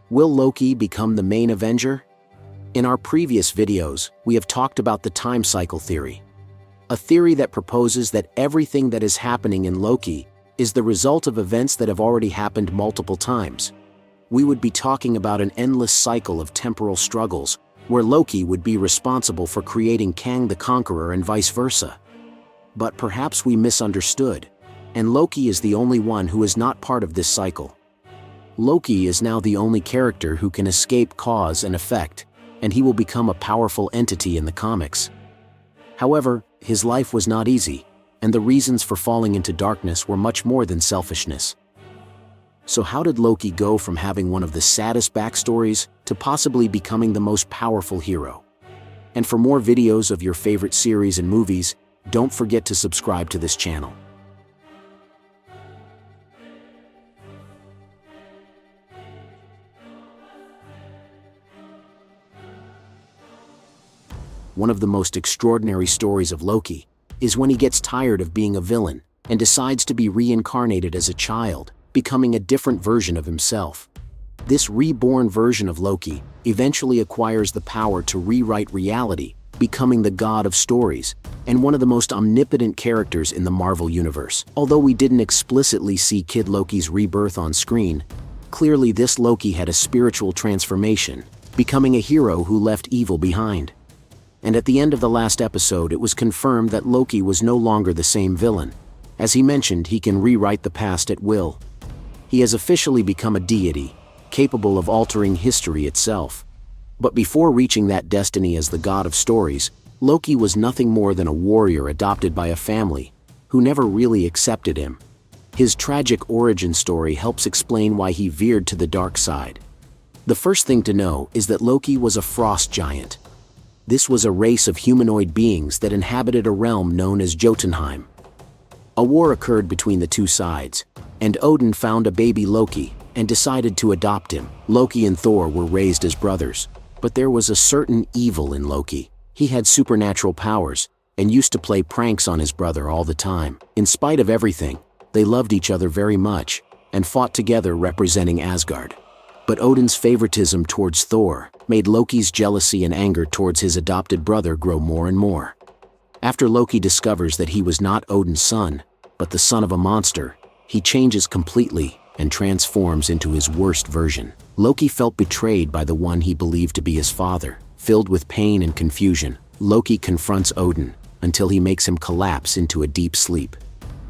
Will Loki become the main Avenger? In our previous videos, we have talked about the time cycle theory, a theory that proposes that everything that is happening in Loki is the result of events that have already happened multiple times. We would be talking about an endless cycle of temporal struggles, where Loki would be responsible for creating Kang the Conqueror and vice versa. But perhaps we misunderstood, and Loki is the only one who is not part of this cycle. Loki is now the only character who can escape cause and effect, and he will become a powerful entity in the comics. However, his life was not easy, and the reasons for falling into darkness were much more than selfishness. So how did Loki go from having one of the saddest backstories to possibly becoming the most powerful hero? And for more videos of your favorite series and movies, don't forget to subscribe to this channel. One of the most extraordinary stories of Loki is when he gets tired of being a villain and decides to be reincarnated as a child, becoming a different version of himself. This reborn version of Loki eventually acquires the power to rewrite reality, becoming the god of stories, and one of the most omnipotent characters in the Marvel Universe. Although we didn't explicitly see Kid Loki's rebirth on screen, clearly this Loki had a spiritual transformation, becoming a hero who left evil behind. And at the end of the last episode, it was confirmed that Loki was no longer the same villain. As he mentioned, he can rewrite the past at will. He has officially become a deity, capable of altering history itself. But before reaching that destiny as the god of stories, Loki was nothing more than a warrior adopted by a family who never really accepted him. His tragic origin story helps explain why he veered to the dark side. The first thing to know is that Loki was a frost giant. This was a race of humanoid beings that inhabited a realm known as Jotunheim. A war occurred between the two sides, and Odin found a baby Loki and decided to adopt him. Loki and Thor were raised as brothers, but there was a certain evil in Loki. He had supernatural powers and used to play pranks on his brother all the time. In spite of everything, they loved each other very much and fought together representing Asgard. But Odin's favoritism towards Thor made Loki's jealousy and anger towards his adopted brother grow more and more. After Loki discovers that he was not Odin's son, but the son of a monster, he changes completely and transforms into his worst version. Loki felt betrayed by the one he believed to be his father. Filled with pain and confusion, Loki confronts Odin until he makes him collapse into a deep sleep.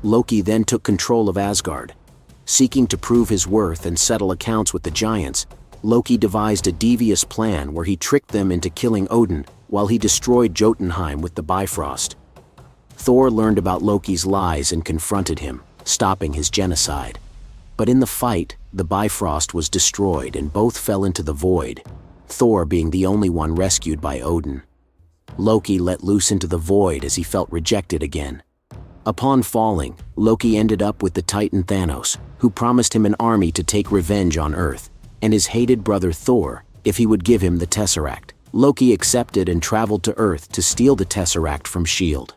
Loki then took control of Asgard. Seeking to prove his worth and settle accounts with the giants, Loki devised a devious plan where he tricked them into killing Odin while he destroyed Jotunheim with the Bifrost. Thor learned about Loki's lies and confronted him, stopping his genocide. But in the fight, the Bifrost was destroyed and both fell into the void, Thor being the only one rescued by Odin. Loki let loose into the void as he felt rejected again. Upon falling, Loki ended up with the Titan Thanos, who promised him an army to take revenge on Earth, and his hated brother Thor if he would give him the Tesseract. Loki accepted and traveled to Earth to steal the Tesseract from S.H.I.E.L.D.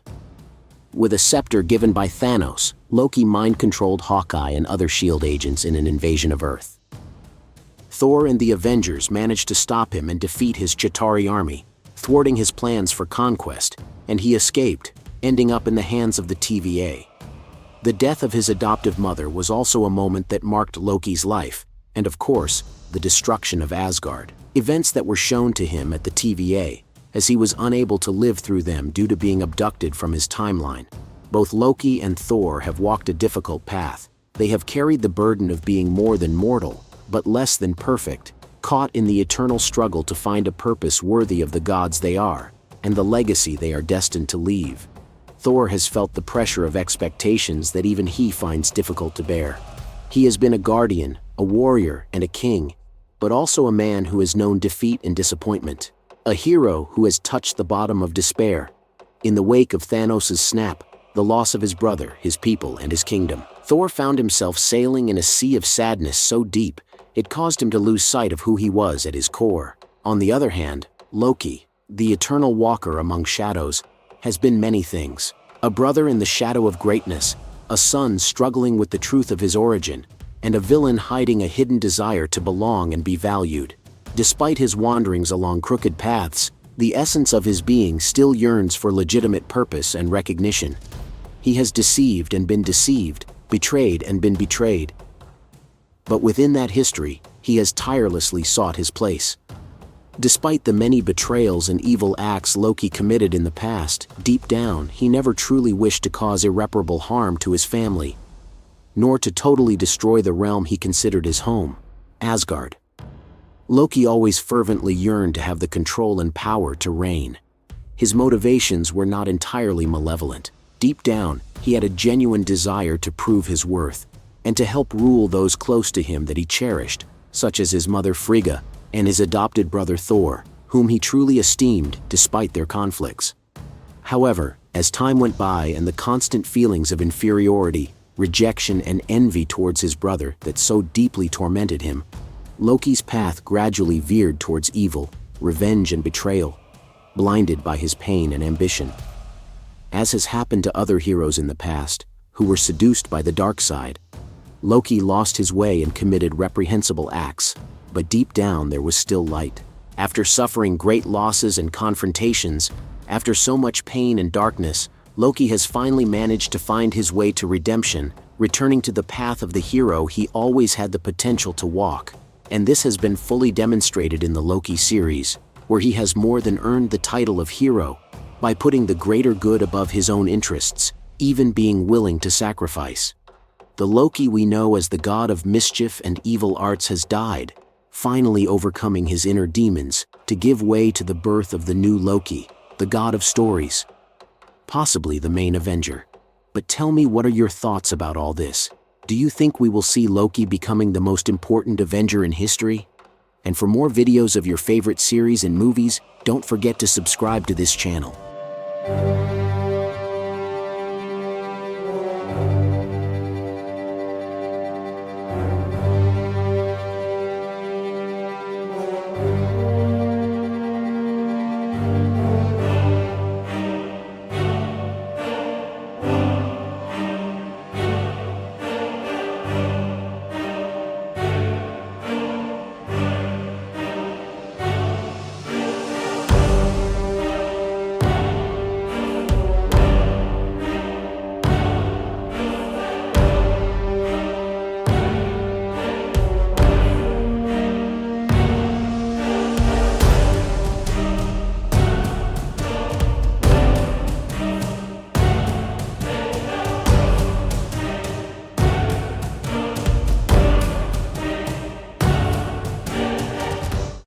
With a scepter given by Thanos, Loki mind-controlled Hawkeye and other S.H.I.E.L.D. agents in an invasion of Earth. Thor and the Avengers managed to stop him and defeat his Chitauri army, thwarting his plans for conquest, and he escaped, ending up in the hands of the TVA. The death of his adoptive mother was also a moment that marked Loki's life, and of course, the destruction of Asgard. Events that were shown to him at the TVA, as he was unable to live through them due to being abducted from his timeline. Both Loki and Thor have walked a difficult path. They have carried the burden of being more than mortal, but less than perfect, caught in the eternal struggle to find a purpose worthy of the gods they are, and the legacy they are destined to leave. Thor has felt the pressure of expectations that even he finds difficult to bear. He has been a guardian, a warrior, and a king, but also a man who has known defeat and disappointment. A hero who has touched the bottom of despair. In the wake of Thanos' snap, the loss of his brother, his people, and his kingdom, Thor found himself sailing in a sea of sadness so deep, it caused him to lose sight of who he was at his core. On the other hand, Loki, the eternal walker among shadows, has been many things. A brother in the shadow of greatness, a son struggling with the truth of his origin, and a villain hiding a hidden desire to belong and be valued. Despite his wanderings along crooked paths, the essence of his being still yearns for legitimate purpose and recognition. He has deceived and been deceived, betrayed and been betrayed. But within that history, he has tirelessly sought his place. Despite the many betrayals and evil acts Loki committed in the past, deep down, he never truly wished to cause irreparable harm to his family, nor to totally destroy the realm he considered his home, Asgard. Loki always fervently yearned to have the control and power to reign. His motivations were not entirely malevolent. Deep down, he had a genuine desire to prove his worth, and to help rule those close to him that he cherished, such as his mother Frigga and his adopted brother Thor, whom he truly esteemed despite their conflicts. However, as time went by and the constant feelings of inferiority, rejection and envy towards his brother that so deeply tormented him, Loki's path gradually veered towards evil, revenge and betrayal, blinded by his pain and ambition. As has happened to other heroes in the past, who were seduced by the dark side, Loki lost his way and committed reprehensible acts, but deep down there was still light. After suffering great losses and confrontations, after so much pain and darkness, Loki has finally managed to find his way to redemption, returning to the path of the hero he always had the potential to walk. And this has been fully demonstrated in the Loki series, where he has more than earned the title of hero, by putting the greater good above his own interests, even being willing to sacrifice. The Loki we know as the god of mischief and evil arts has died, finally overcoming his inner demons to give way to the birth of the new Loki, the god of stories, possibly the main Avenger. But tell me, what are your thoughts about all this? Do you think we will see Loki becoming the most important Avenger in history? And for more videos of your favorite series and movies, don't forget to subscribe to this channel.